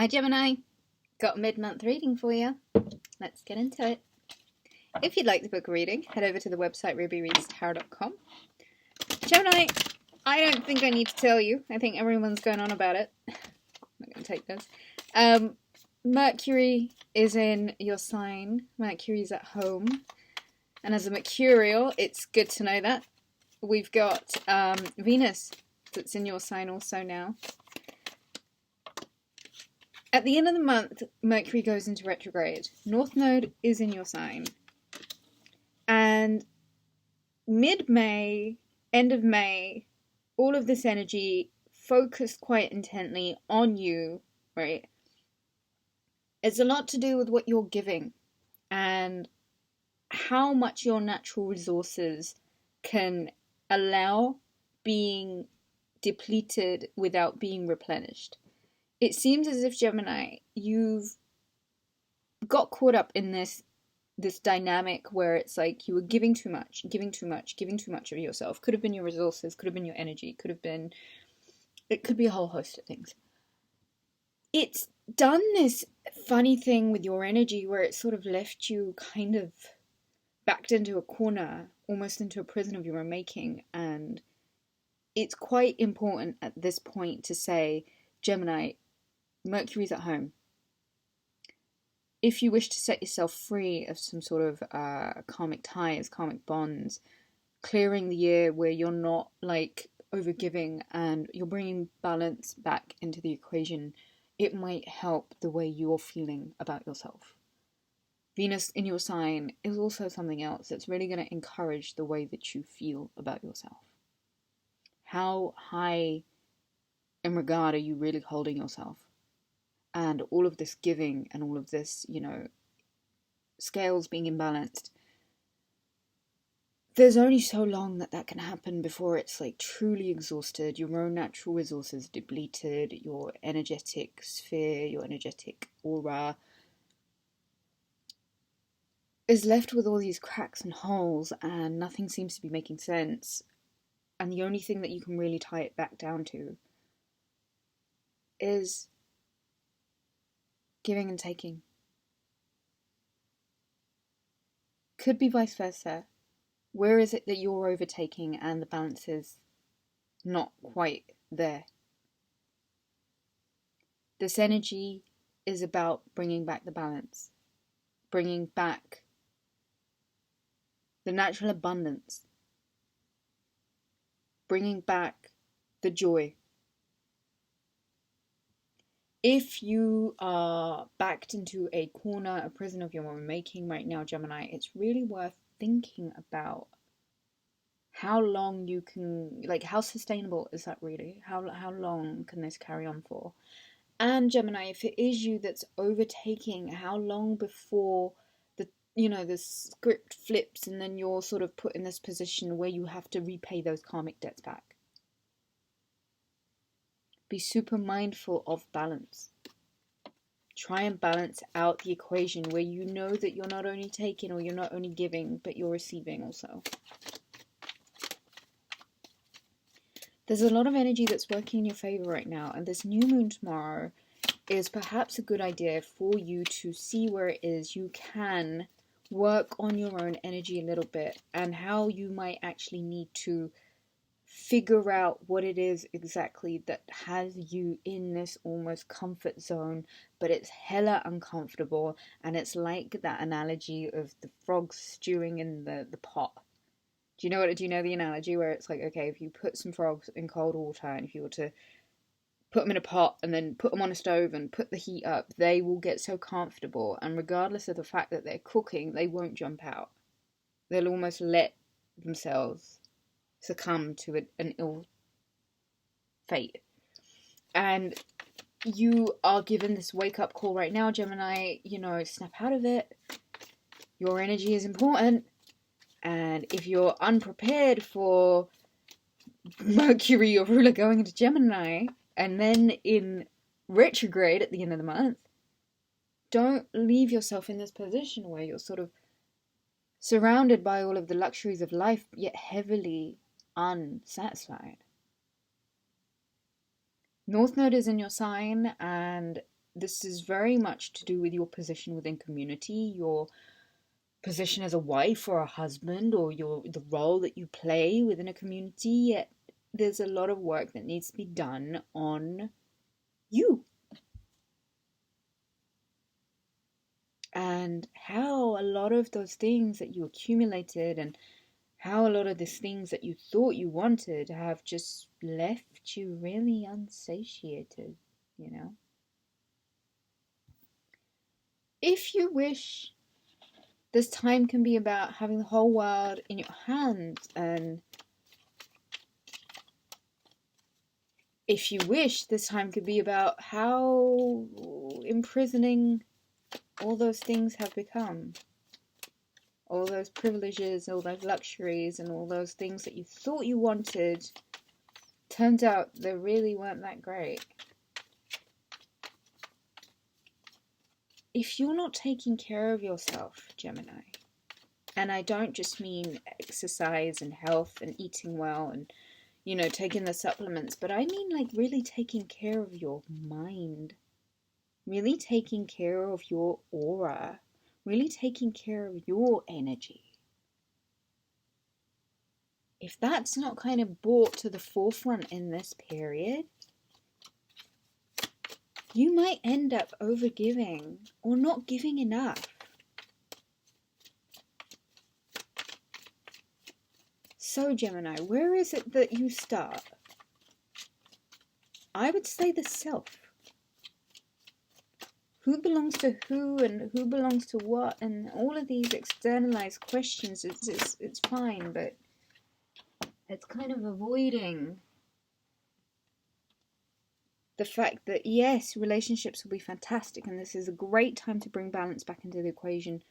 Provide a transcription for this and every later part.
Hi Gemini, got a mid-month reading for you. Let's get into it. If you'd like the book reading, head over to the website rubyreadstarot.com. Gemini, I don't think I need to tell you. I think everyone's going on about it. I'm not going to take this. Mercury is in your sign. Mercury's at home. And as a mercurial, it's good to know that. We've got Venus that's in your sign also now. At the end of the month, Mercury goes into retrograde. North Node is in your sign. And mid-May, end of May, all of this energy focused quite intently on you, right? It's a lot to do with what you're giving and how much your natural resources can allow being depleted without being replenished. It seems as if, Gemini, you've got caught up in this dynamic where it's like you were giving too much of yourself. Could have been your resources, could have been your energy, it could be a whole host of things. It's done this funny thing with your energy where it sort of left you kind of backed into a corner, almost into a prison of your own making. And it's quite important at this point to say, Gemini, Mercury's at home. If you wish to set yourself free of some sort of karmic ties, karmic bonds, clearing the year where you're not like overgiving and you're bringing balance back into the equation, it might help the way you're feeling about yourself. Venus in your sign is also something else that's really going to encourage the way that you feel about yourself. How high in regard are you really holding yourself? And all of this giving and all of this, scales being imbalanced. There's only so long that can happen before it's like truly exhausted, your own natural resources depleted, your energetic sphere, your energetic aura is left with all these cracks and holes and nothing seems to be making sense. And the only thing that you can really tie it back down to is giving and taking. Could be vice versa. Where is it that you're overtaking and the balance is not quite there? This energy is about bringing back the balance, bringing back the natural abundance, bringing back the joy. If you are backed into a corner, a prison of your own making right now, Gemini, it's really worth thinking about how long you can, how sustainable is that really? How long can this carry on for? And Gemini, if it is you that's overtaking, how long before the script flips and then you're sort of put in this position where you have to repay those karmic debts back? Be super mindful of balance. Try and balance out the equation where you know that you're not only taking or you're not only giving, but you're receiving also. There's a lot of energy that's working in your favor right now, and this new moon tomorrow is perhaps a good idea for you to see where it is you can work on your own energy a little bit and how you might actually need to figure out what it is exactly that has you in this almost comfort zone, but it's hella uncomfortable, and it's like that analogy of the frogs stewing in the pot. Do you know the analogy where it's like, okay, if you put some frogs in cold water and if you were to put them in a pot and then put them on a stove and put the heat up, they will get so comfortable, and regardless of the fact that they're cooking, they won't jump out. They'll almost let themselves succumb to an ill fate. And you are given this wake-up call right now, Gemini, snap out of it. Your energy is important. And if you're unprepared for Mercury, your ruler, going into Gemini, and then in retrograde at the end of the month, don't leave yourself in this position where you're sort of surrounded by all of the luxuries of life, yet heavily unsatisfied. North Node is in your sign, and this is very much to do with your position within community, your position as a wife or a husband, or the role that you play within a community. Yet there's a lot of work that needs to be done on you and how a lot of those things that you accumulated and how a lot of these things that you thought you wanted have just left you really unsatiated, you know? If you wish, this time can be about having the whole world in your hands, and if you wish, this time could be about how imprisoning all those things have become. All those privileges, all those luxuries, and all those things that you thought you wanted, turns out they really weren't that great. If you're not taking care of yourself, Gemini, and I don't just mean exercise and health and eating well and, you know, taking the supplements, but I mean like really taking care of your mind, really taking care of your aura, really taking care of your energy. If that's not kind of brought to the forefront in this period, you might end up overgiving or not giving enough. So, Gemini, where is it that you start? I would say the self. Who belongs to who and who belongs to what, and all of these externalized questions, it's fine, but it's kind of avoiding the fact that, yes, relationships will be fantastic and this is a great time to bring balance back into the equation,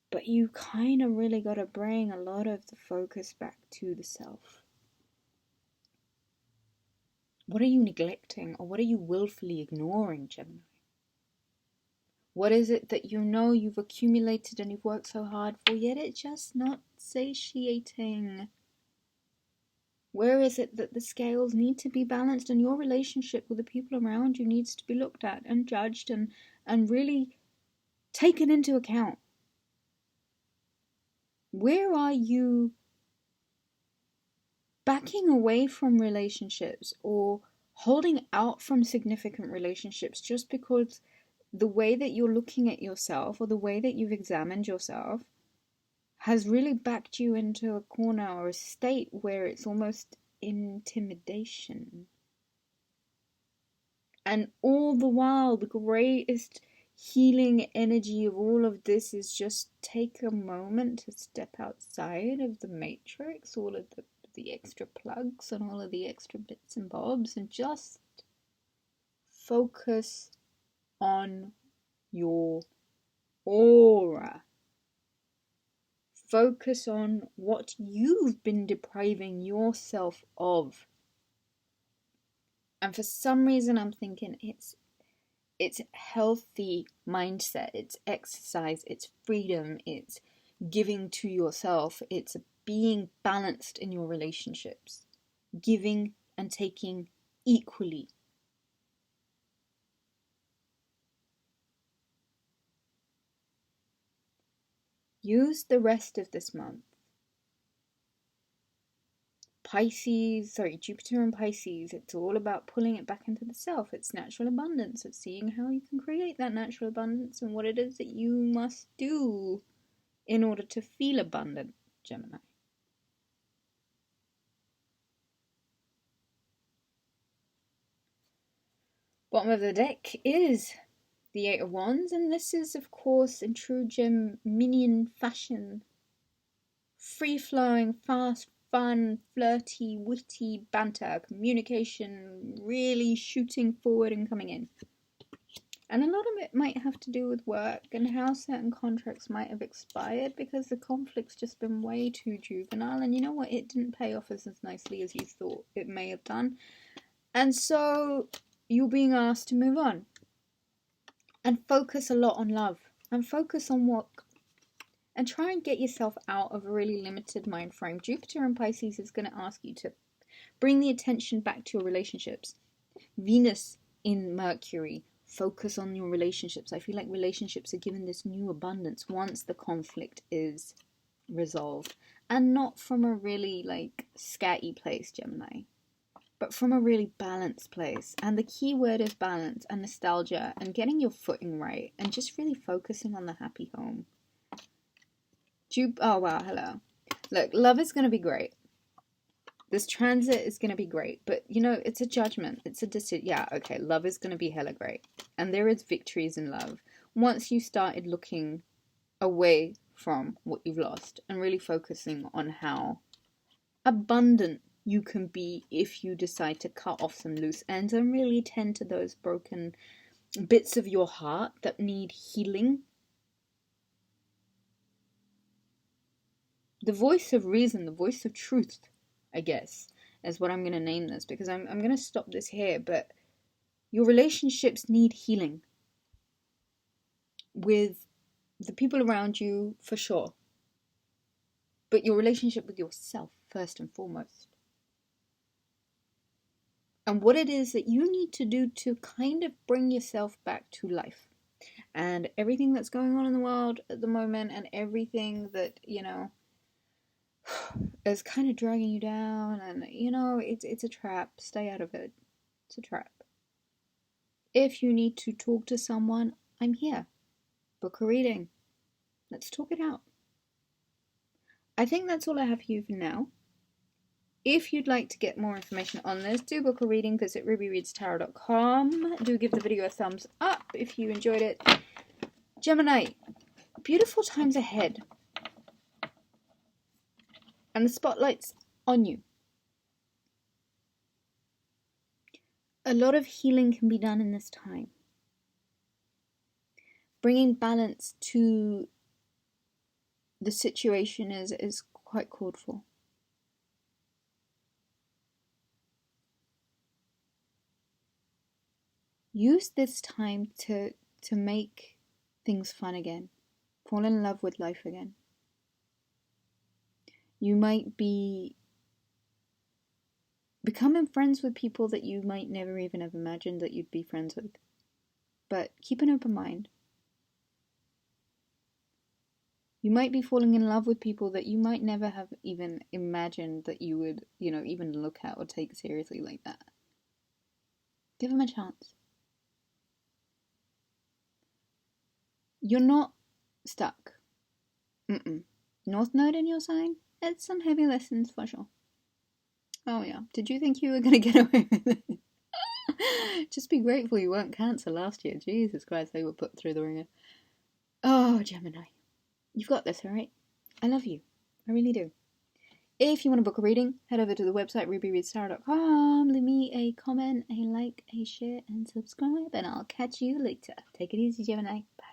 but you kind of really got to bring a lot of the focus back to the self. What are you neglecting, or what are you willfully ignoring, Gemini? What is it that you know you've accumulated and you've worked so hard for, yet it's just not satiating? Where is it that the scales need to be balanced and your relationship with the people around you needs to be looked at and judged and really taken into account? Where are you backing away from relationships or holding out from significant relationships just because the way that you're looking at yourself or the way that you've examined yourself has really backed you into a corner or a state where it's almost intimidation? And all the while, the greatest healing energy of all of this is just take a moment to step outside of the matrix, all of the extra plugs and all of the extra bits and bobs, and just focus on your aura. Focus on what you've been depriving yourself of. And for some reason I'm thinking it's healthy mindset, it's exercise, it's freedom, it's giving to yourself, it's being balanced in your relationships, giving and taking equally. Use the rest of this month. Jupiter and Pisces, it's all about pulling it back into the self. It's natural abundance. It's seeing how you can create that natural abundance and what it is that you must do in order to feel abundant, Gemini. Bottom of the deck is the Eight of Wands, and this is, of course, in true Geminian fashion, free-flowing, fast, fun, flirty, witty banter, communication, really shooting forward and coming in. And a lot of it might have to do with work and how certain contracts might have expired because the conflict's just been way too juvenile, and you know what, it didn't pay off as nicely as you thought it may have done. And so you're being asked to move on and focus a lot on love and focus on work and try and get yourself out of a really limited mind frame. Jupiter in Pisces is going to ask you to bring the attention back to your relationships. Venus in Mercury focus on your relationships. I feel like relationships are given this new abundance once the conflict is resolved. And not from a really like scatty place, Gemini, but from a really balanced place. And the key word is balance and nostalgia and getting your footing right and just really focusing on the happy home. Oh wow, hello. Look, love is going to be great. This transit is going to be great, but you know, it's a judgment. It's a decision. Yeah, okay, love is going to be hella great. And there is victories in love. Once you started looking away from what you've lost and really focusing on how abundant you can be if you decide to cut off some loose ends and really tend to those broken bits of your heart that need healing. The voice of reason, the voice of truth, I guess, is what I'm going to name this, because I'm going to stop this here, but your relationships need healing with the people around you, for sure, but your relationship with yourself, first and foremost. And what it is that you need to do to kind of bring yourself back to life. And everything that's going on in the world at the moment and everything that, you know, is kind of dragging you down, and you know, it's a trap. Stay out of it. It's a trap. If you need to talk to someone, I'm here. Book a reading. Let's talk it out. I think that's all I have for you for now. If you'd like to get more information on this, do book a reading. Visit rubyreadstarot.com. Do give the video a thumbs up if you enjoyed it. Gemini, beautiful times ahead. And the spotlight's on you. A lot of healing can be done in this time. Bringing balance to the situation is quite called for. Use this time to make things fun again. Fall in love with life again. You might be becoming friends with people that you might never even have imagined that you'd be friends with. But keep an open mind. You might be falling in love with people that you might never have even imagined that you would, you know, even look at or take seriously like that. Give them a chance. You're not stuck. North Node in your sign? It's some heavy lessons for sure. Oh yeah. Did you think you were going to get away with it? Just be grateful you weren't Cancer last year. Jesus Christ, they were put through the ringer. Oh, Gemini. You've got this, alright? I love you. I really do. If you want to book a reading, head over to the website rubyreadstarot.com. Leave me a comment, a like, a share, and subscribe. And I'll catch you later. Take it easy, Gemini. Bye.